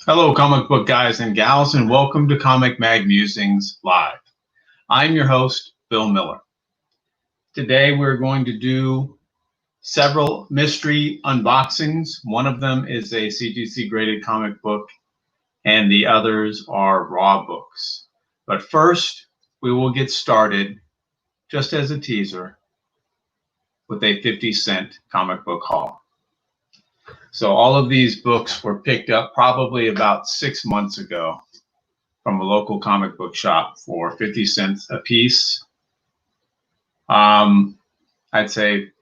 Hello, comic book guys and gals, and welcome to Comic Mag Musings Live. I'm your host, Bill Miller. Today we're going to do several mystery unboxings. One of them is a CGC graded comic book, and the others are raw books. But first, we will get started, just as a teaser, with a 50-cent comic book haul. So all of these books were picked up probably about 6 months ago from a local comic book shop for 50 cents a piece. I'd say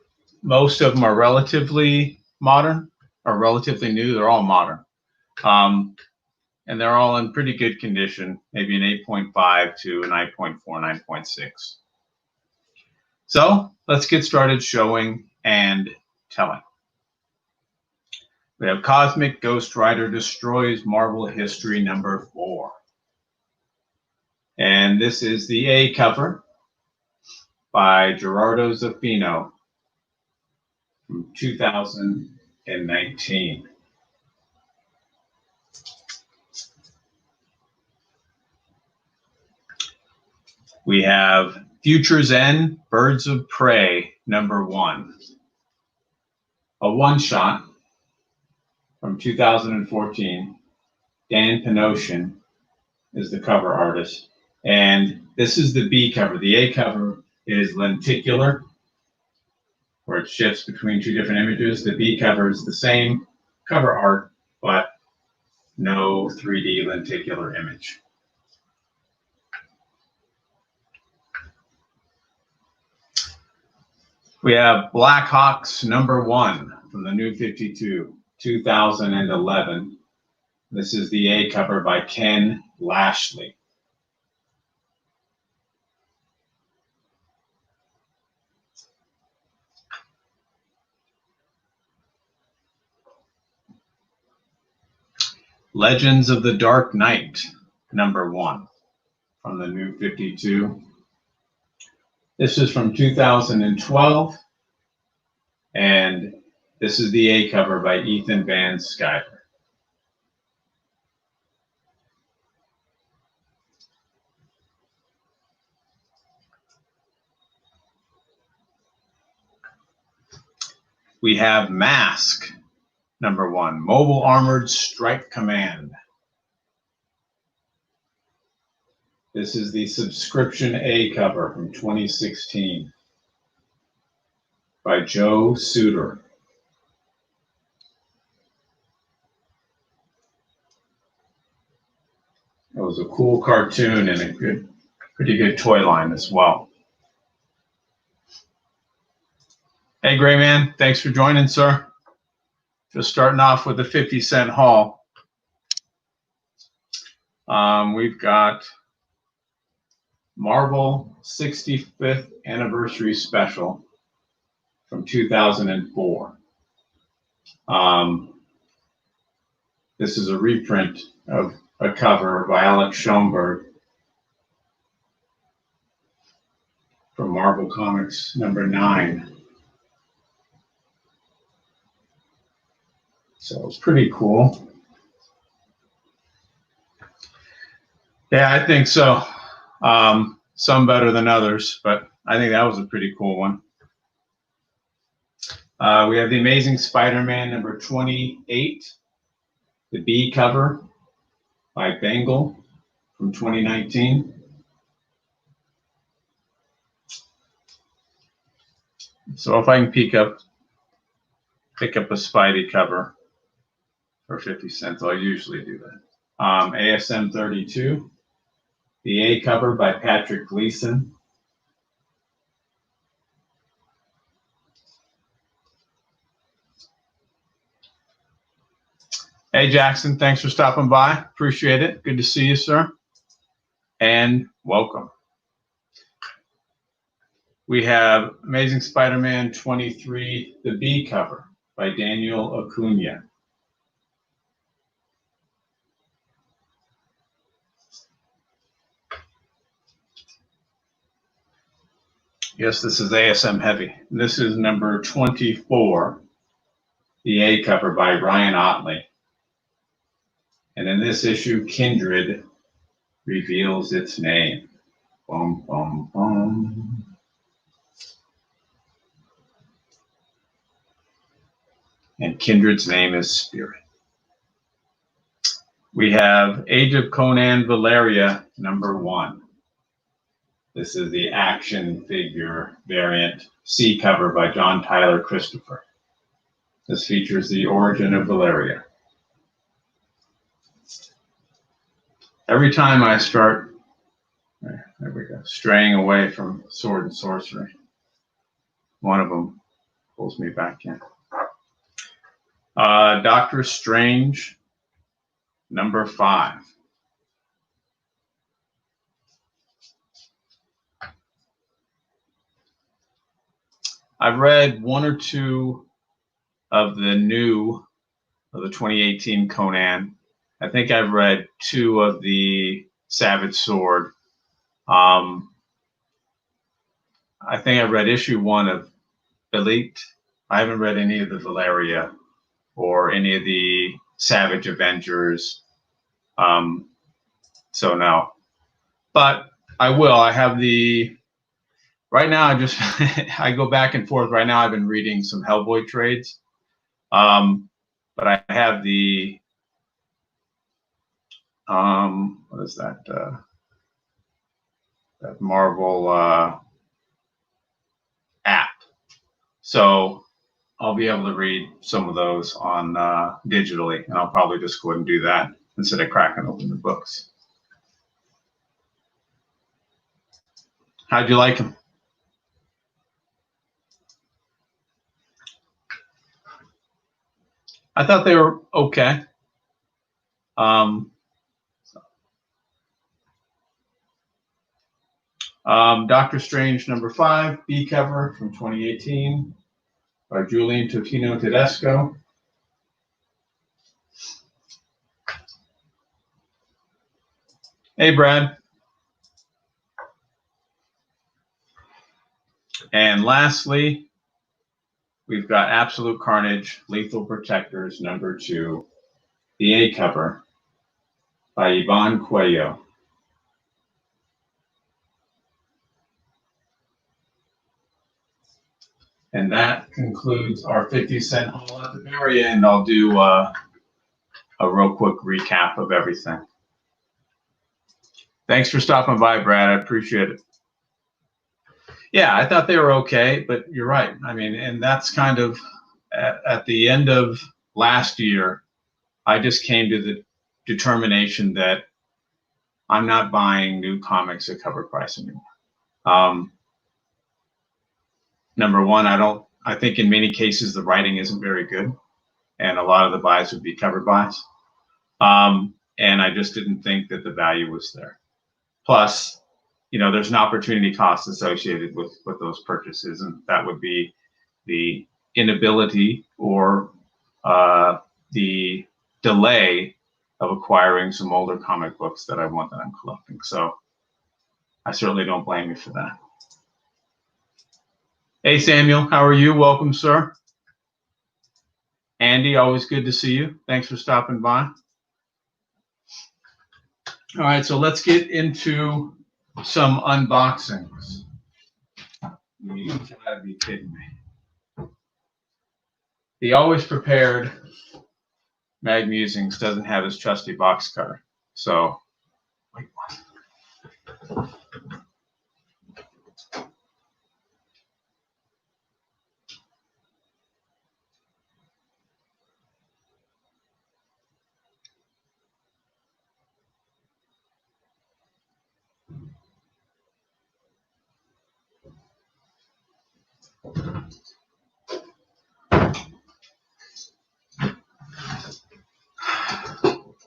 most of them are relatively modern or relatively new. They're all modern. And they're all in pretty good condition, maybe an 8.5 to a 9.4, 9.6. So let's get started showing and telling. We have Cosmic Ghost Rider Destroys Marvel History number 4. And this is the A cover by Gerardo Zaffino from 2019. We have Future's End, Birds of Prey number 1. A one-shot from 2014. Dan Panosian is the cover artist. And this is the B cover. The A cover is lenticular, where it shifts between two different images. The B cover is the same cover art, but no 3D lenticular image. We have Black Hawks number 1 from the New 52, 2011. This is the A cover by Ken Lashley. Legends of the Dark Knight number 1 from the New 52. This is from 2012, and this is the A cover by Ethan Van Sciver. We have Mask number 1, Mobile Armored Strike Command. This is the subscription A cover from 2016 by Joe Suter. It was a cool cartoon and a pretty good toy line as well. Hey, Gray Man, thanks for joining, sir. Just starting off with the 50-cent haul. We've got Marvel 65th Anniversary Special from 2004. This is a reprint of a cover by Alex Schoenberg from Marvel Comics number 9. So it's pretty cool. Yeah, I think so. Some better than others, but I think that was a pretty cool one. We have The Amazing Spider-Man number 28, the B cover by Bengal from 2019. So if I can pick up a Spidey cover for 50 cents, I'll usually do that. ASM 32, the A cover by Patrick Gleason. Hey, Jackson, thanks for stopping by. Appreciate it. Good to see you, sir. And welcome. We have Amazing Spider-Man 23, the B cover by Daniel Acuna. Yes, this is ASM heavy. This is number 24, the A cover by Ryan Otley. And in this issue, Kindred reveals its name. Bum, bum, bum. And Kindred's name is Spirit. We have Age of Conan Valeria #1. This is the action figure variant C cover by John Tyler Christopher. This features the origin of Valeria. Every time I start, there we go, straying away from sword and sorcery, one of them pulls me back in. Doctor Strange #5. I've read one or two of the 2018 Conan. I think I've read 2 of the Savage Sword. I think I've read issue 1 of Elite. I haven't read any of the Valeria or any of the Savage Avengers. So no, but I will. I have right now I just, I go back and forth. Right now I've been reading some Hellboy trades. But I have the, what is that? That Marvel app. So I'll be able to read some of those on digitally, and I'll probably just go ahead and do that instead of cracking open the books. How'd you like them? I thought they were okay. Doctor Strange #5, B cover from 2018 by Julian Totino Tedesco. Hey, Brad. And lastly, we've got Absolute Carnage, Lethal Protectors #2, the A cover by Yvonne Cuello. And that concludes our 50-cent haul at the very end. I'll do a real quick recap of everything. Thanks for stopping by, Brad. I appreciate it. Yeah, I thought they were okay, but you're right. I mean, and that's kind of at the end of last year, I just came to the determination that I'm not buying new comics at cover price anymore. Number one, I think in many cases the writing isn't very good, and a lot of the buys would be cover buys. And I just didn't think that the value was there. Plus, you know, there's an opportunity cost associated with those purchases, and that would be the inability or the delay of acquiring some older comic books that I want that I'm collecting. So I certainly don't blame you for that. Hey, Samuel, how are you? Welcome, sir. Andy, always good to see you. Thanks for stopping by. All right, so let's get into some unboxings. You gotta be kidding me. The Always Prepared Mag Musings doesn't have his trusty box cutter. So, wait, what?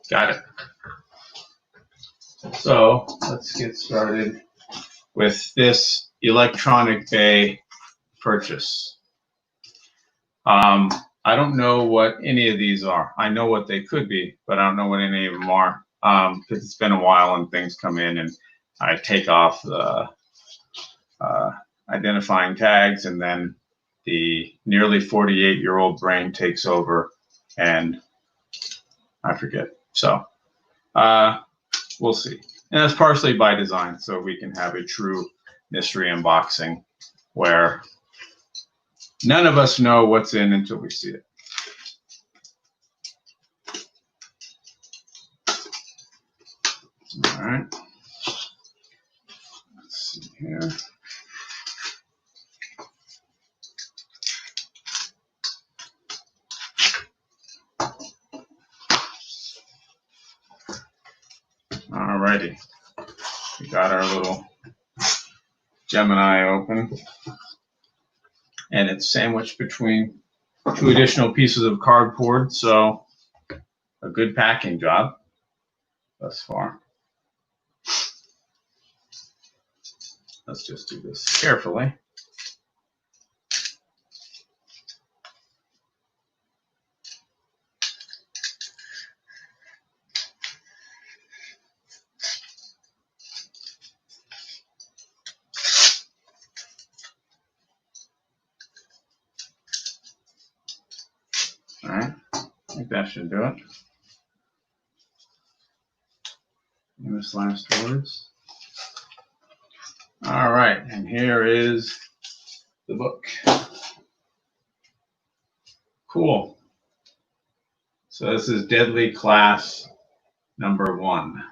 Got it. So let's get started with this Electronic Bay purchase. I don't know what any of these are. I know what they could be, but I don't know what any of them are because it's been a while and things come in and I take off the identifying tags, and then the nearly 48-year-old brain takes over and I forget. So We'll see. And that's partially by design, so we can have a true mystery unboxing where none of us know what's in until we see it. All right. Let's see here. All righty. We got our little Gemini open, and it's sandwiched between 2 additional pieces of cardboard, so a good packing job thus far. Let's just do this carefully. All right, I think that should do it. Famous last words. All right, and here is the book. Cool. So this is Deadly Class number 1.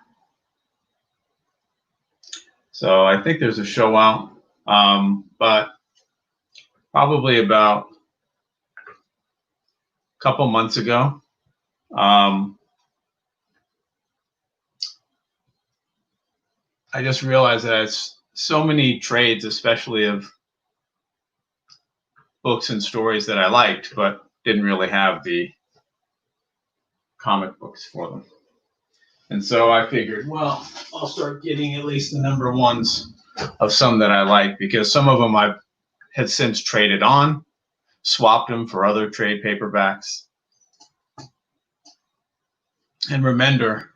So I think there's a show out, but probably about a couple months ago. I just realized that it's so many trades, especially of books and stories that I liked, but didn't really have the comic books for them. And so I figured, well, I'll start getting at least the number 1s of some that I like, because some of them I had since traded on, swapped them for other trade paperbacks. And remember,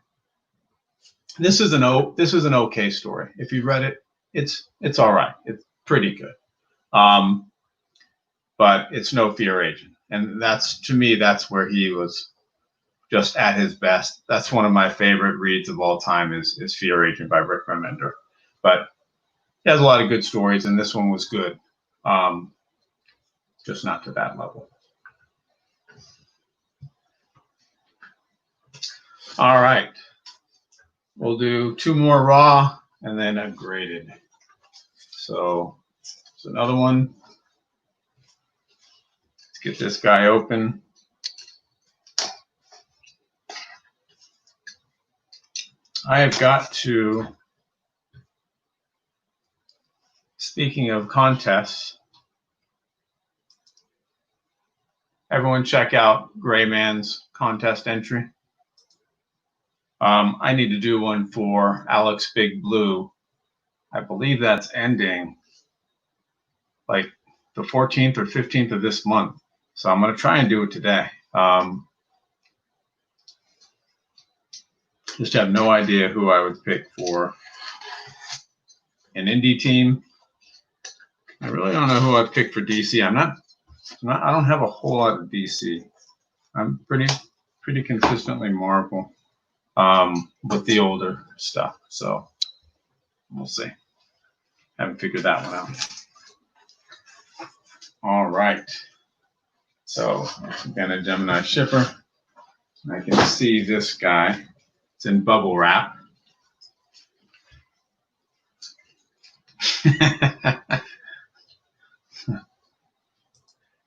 this is an okay story. If you read it, it's all right. It's pretty good. But it's no Fear Agent. And that's, to me, that's where he was just at his best. That's one of my favorite reads of all time is Fear Agent by Rick Remender. But he has a lot of good stories, and this one was good. Just not to that level. All right. We'll do 2 more raw and then a graded. So it's another one. Let's get this guy open. I have got to, speaking of contests, everyone check out Gray Man's contest entry. I need to do one for Alex Big Blue. I believe that's ending like the 14th or 15th of this month. So I'm going to try and do it today. Just have no idea who I would pick for an indie team. I really don't know who I'd pick for DC. I don't have a whole lot of DC. I'm pretty consistently Marvel with the older stuff. So we'll see. Haven't figured that one out. All right. So again, a Gemini shipper. I can see this guy. It's in bubble wrap.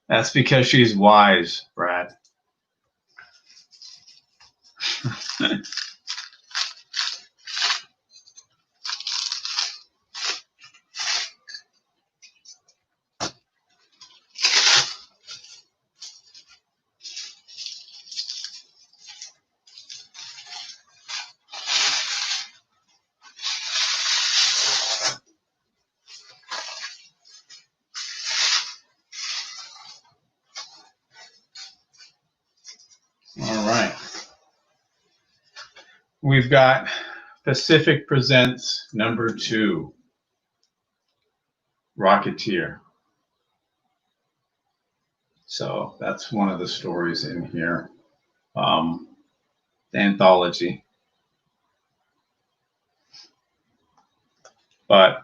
That's because she's wise, Brad. All right. We've got Pacific Presents number 2, Rocketeer. So that's one of the stories in here. The anthology. but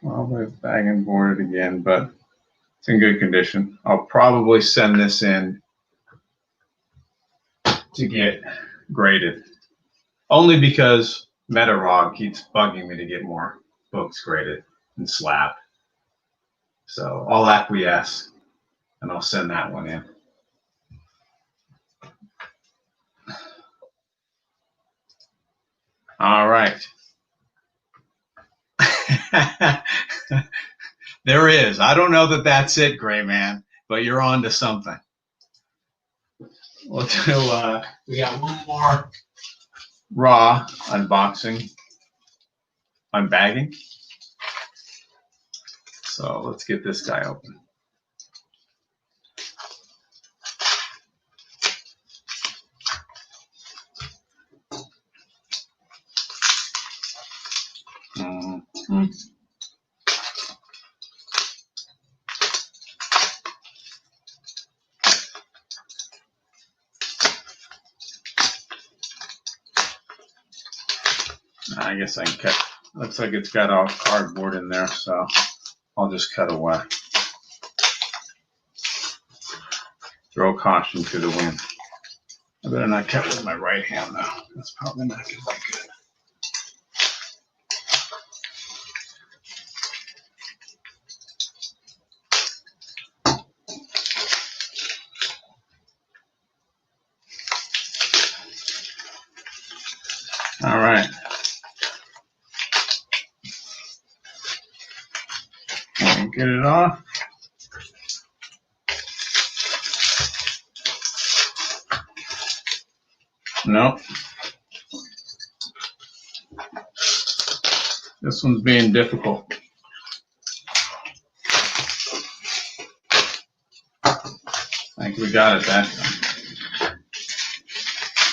probably bag and board it again, but it's in good condition. I'll probably send this in to get graded, only because Metarog keeps bugging me to get more books graded and slabbed. So I'll acquiesce and I'll send that one in. All right. There is. I don't know that that's it, Gray Man, but you're on to something. We'll do, we got one more raw unboxing, unbagging. So let's get this guy open. Mm-hmm. I guess I can cut. Looks like it's got all cardboard in there, so I'll just cut away. Throw caution to the wind. I better not cut with my right hand, though. That's probably not going to be good. All right. Get it off. Nope. This one's being difficult. I think we got it that time.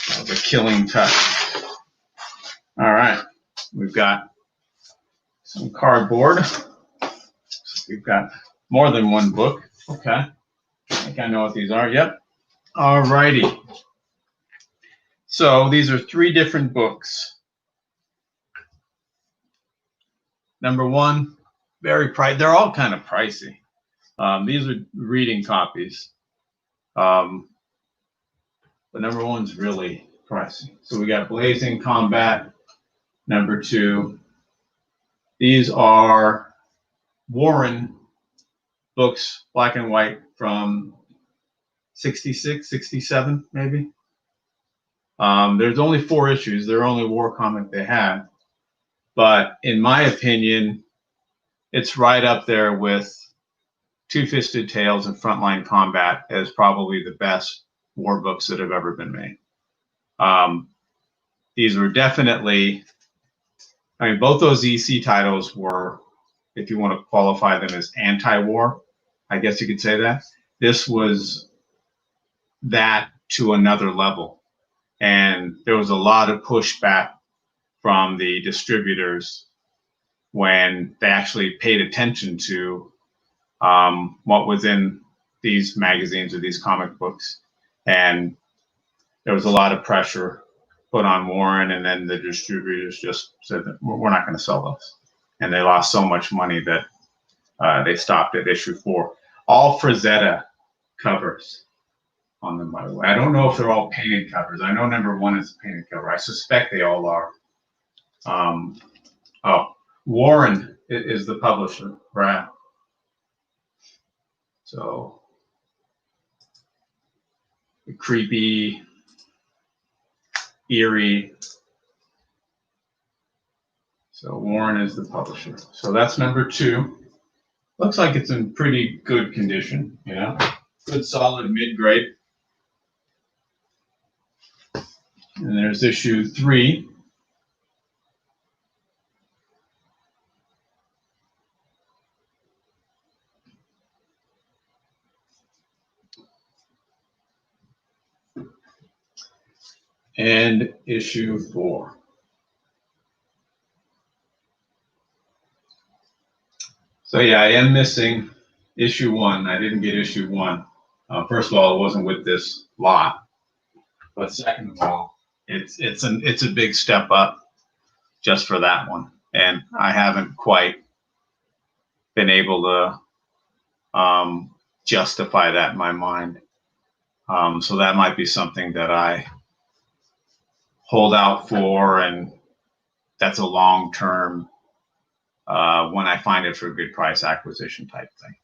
That was a killing touch. All right. We've got some cardboard. We've got more than one book. Okay. I think I know what these are. Yep. All righty. So these are 3 different books. Number 1, very pricey. They're all kind of pricey. These are reading copies. But number 1's really pricey. So we got Blazing Combat. Number 2. These are Warren books, black and white, from 66, 67, maybe. There's only 4 issues. They're only war comic they had. But in my opinion, it's right up there with Two-Fisted Tales and Frontline Combat as probably the best war books that have ever been made. These were definitely, I mean, both those EC titles were, if you want to qualify them as anti-war, I guess you could say that. This was that to another level. And there was a lot of pushback from the distributors when they actually paid attention to what was in these magazines or these comic books. And there was a lot of pressure put on Warren, and then the distributors just said that we're not going to sell those. And they lost so much money that they stopped at issue 4. All Frazetta covers on them, by the way. I don't know if they're all painted covers. I know number 1 is a painted cover. I suspect they all are. Warren is the publisher, right? So, creepy, eerie. So Warren is the publisher. So that's number 2. Looks like it's in pretty good condition, you know, good solid mid-grade. And there's issue 3. And issue 4. So yeah, I am missing issue 1. I didn't get issue 1. First of all, it wasn't with this lot, but second of all, it's a big step up just for that one, and I haven't quite been able to justify that in my mind. So that might be something that I hold out for, and that's a long-term, when I find it for a good price, acquisition type thing.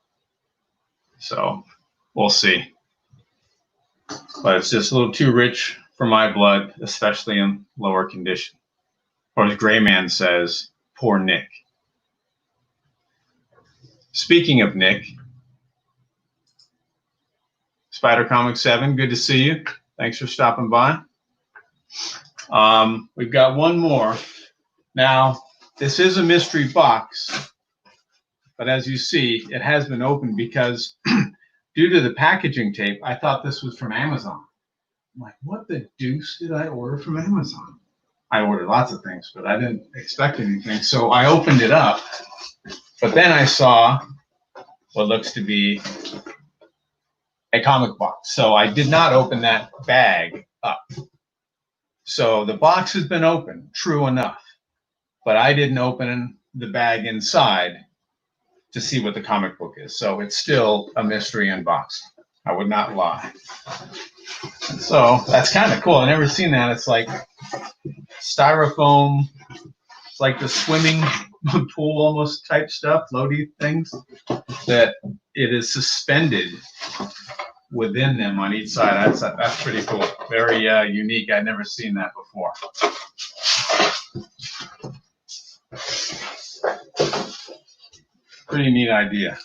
So we'll see. But it's just a little too rich for my blood, especially in lower condition. Or as Gray Man says, poor Nick. Speaking of Nick, Spider Comics 7, good to see you. Thanks for stopping by. We've got one more. Now, this is a mystery box, but as you see, it has been opened because due to the packaging tape, I thought this was from Amazon. I'm like, what the deuce did I order from Amazon? I ordered lots of things, but I didn't expect anything. So I opened it up, but then I saw what looks to be a comic box. So I did not open that bag up. So the box has been opened, true enough, but I didn't open the bag inside to see what the comic book is. So it's still a mystery unboxed. I would not lie. And so that's kind of cool. I've never seen that. It's like styrofoam. It's like the swimming pool almost type stuff, floaty things, that it is suspended within them on each side. That's pretty cool. Very unique. I'd never seen that before. Pretty neat idea.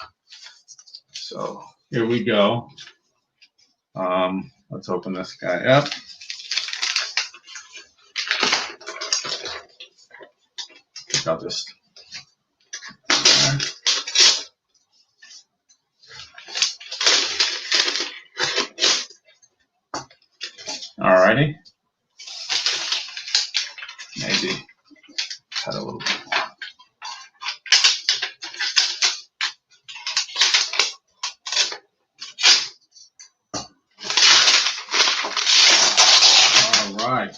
So here we go. Let's open this guy up. I think I'll just. Alrighty. Maybe cut a little bit more. Right.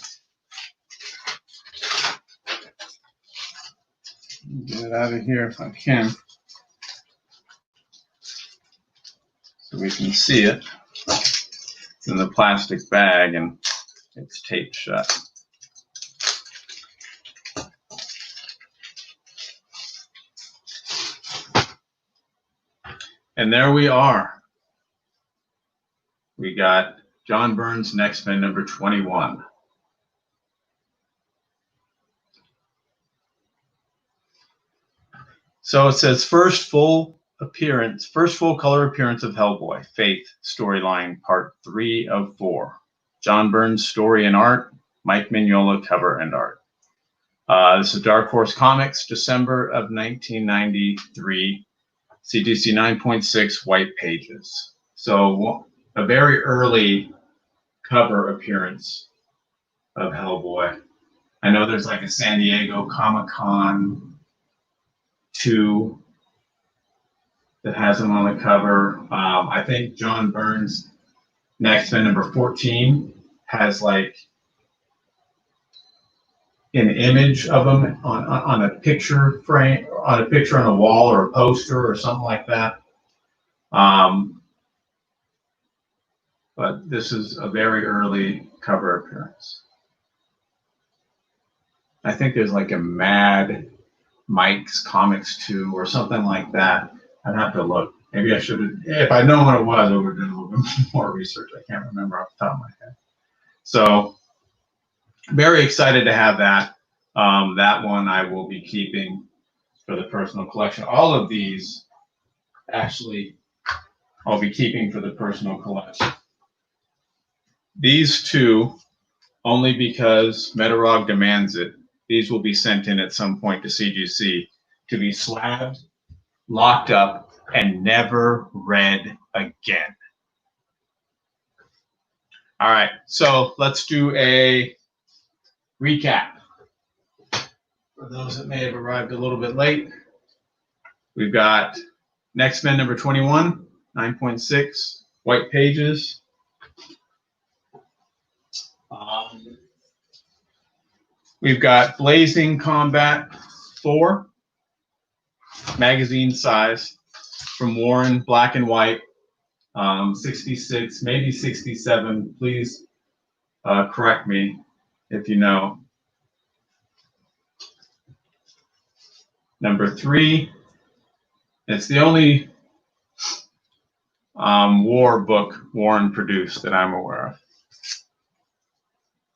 Get it out of here if I can, so we can see it. It's in the plastic bag and it's taped shut. And there we are. We got John Byrne's X-Men number 21. So it says first full color appearance of Hellboy, Faith storyline, part 3 of 4. John Byrne's story and art, Mike Mignola cover and art. This is Dark Horse Comics, December of 1993, CGC 9.6, white pages. So a very early cover appearance of Hellboy. I know there's like a San Diego Comic-Con 2 that has him on the cover. I think John Byrne's X-Men number 14 has like an image of him on a picture frame, on a picture on a wall or a poster or something like that. But this is a very early cover appearance. I think there's like a Mad Mike's Comics 2 or something like that. I'd have to look. Maybe I should have, if I'd known what it was, I would have done a little bit more research. I can't remember off the top of my head. So very excited to have that. That one I will be keeping for the personal collection. All of these, actually, I'll be keeping for the personal collection. These two, only because Metarog demands it. These will be sent in at some point to CGC to be slabbed, locked up, and never read again. All right, so let's do a recap. For those that may have arrived a little bit late, we've got X-Men number 21, 9.6, white pages. We've got Blazing Combat 4, magazine size, from Warren, black and white, 66, maybe 67. Please correct me if you know. Number 3, it's the only war book Warren produced that I'm aware of.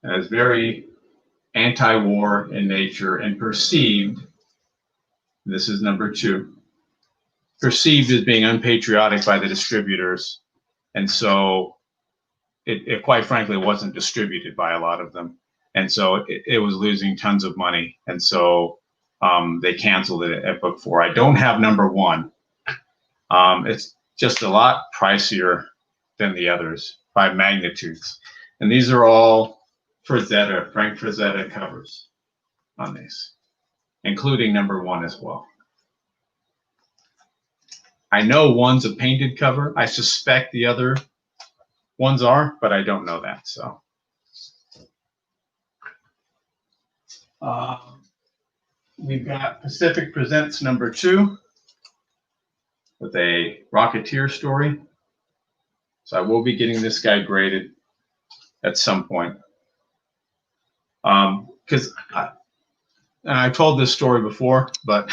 And it's very anti-war in nature and perceived, this is number 2, perceived as being unpatriotic by the distributors. And so it quite frankly wasn't distributed by a lot of them. And so it was losing tons of money. And so they canceled it at book 4. I don't have number 1. It's just a lot pricier than the others by magnitudes. And these are all Frazetta, Frank Frazetta covers on these, including number 1 as well. I know one's a painted cover. I suspect the other ones are, but I don't know that. So we've got Pacific Presents number 2 with a Rocketeer story. So I will be getting this guy graded at some point. Because I told this story before, but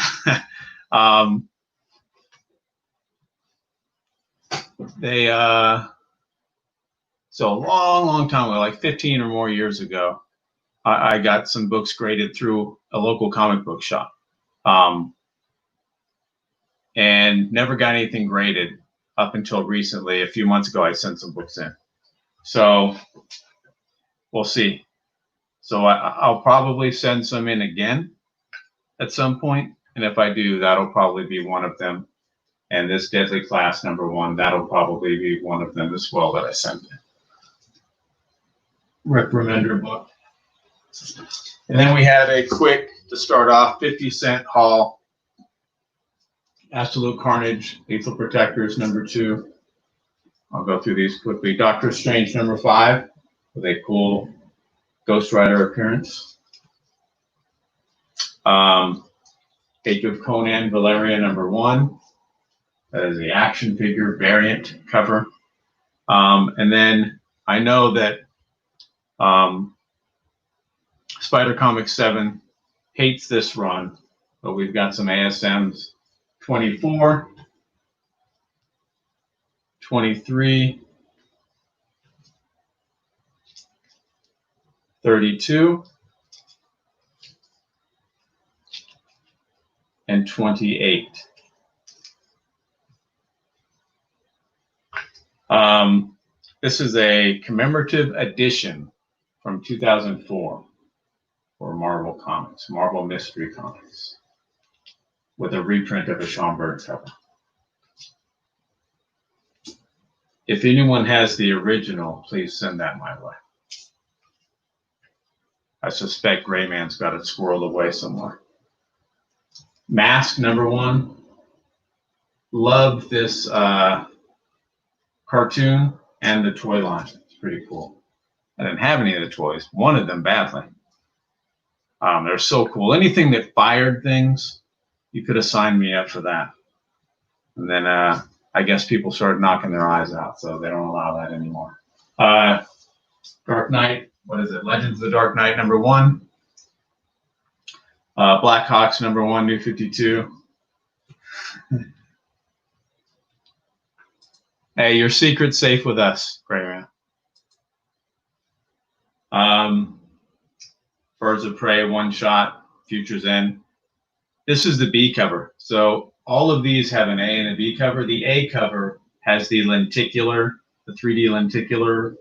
they so a long time ago, like 15 or more years ago, I got some books graded through a local comic book shop, and never got anything graded up until recently. A few months ago, I sent some books in, so we'll see. So I'll probably send some in again at some point, and if I do, that'll probably be one of them. And this Deadly Class number 1, that'll probably be one of them as well that I send in. Rick Remender book. And then we have a quick, to start off, 50-cent haul. Absolute Carnage, Lethal Protectors number 2. I'll go through these quickly. Doctor Strange number 5 with a cool Ghost Rider appearance. Age of Conan Valeria number 1. That is the action figure variant cover. And then I know that Spider Comics 7 hates this run, but we've got some ASMs 24, 23, 32, and 28. This is a commemorative edition from 2004 for Marvel Comics, Marvel Mystery Comics, with a reprint of a Schomburg cover. If anyone has the original, please send that my way. I suspect Grayman's got it squirreled away somewhere. Mask number 1. Loved this cartoon and the toy line. It's pretty cool. I didn't have any of the toys. Wanted them badly. They're so cool. Anything that fired things, you could have signed me up for that. And then I guess people started knocking their eyes out, so they don't allow that anymore. Dark Knight, what is it? Legends of the Dark Knight number 1. Black Hawks number 1, New 52. Hey, your secret's safe with us, Grayman. Birds of Prey, one shot, Future's End. This is the B cover. So all of these have an A and a B cover. The A cover has the lenticular, the 3D lenticular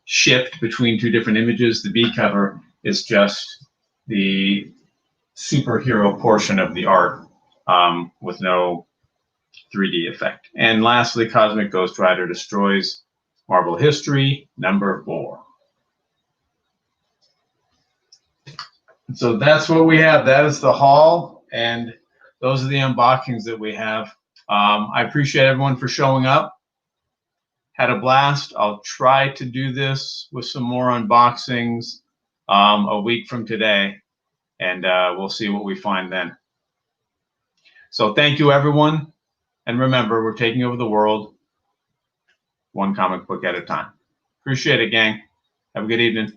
shift between 2 different images. The B cover is just the superhero portion of the art with no 3D effect. And lastly, Cosmic Ghost Rider Destroys Marvel History number 4. So that's what we have. That is the haul, and those are the unboxings that we have. I appreciate everyone for showing up. Had a blast. I'll try to do this with some more unboxings a week from today, and we'll see what we find then. So thank you, everyone. And remember, we're taking over the world one comic book at a time. Appreciate it, gang. Have a good evening.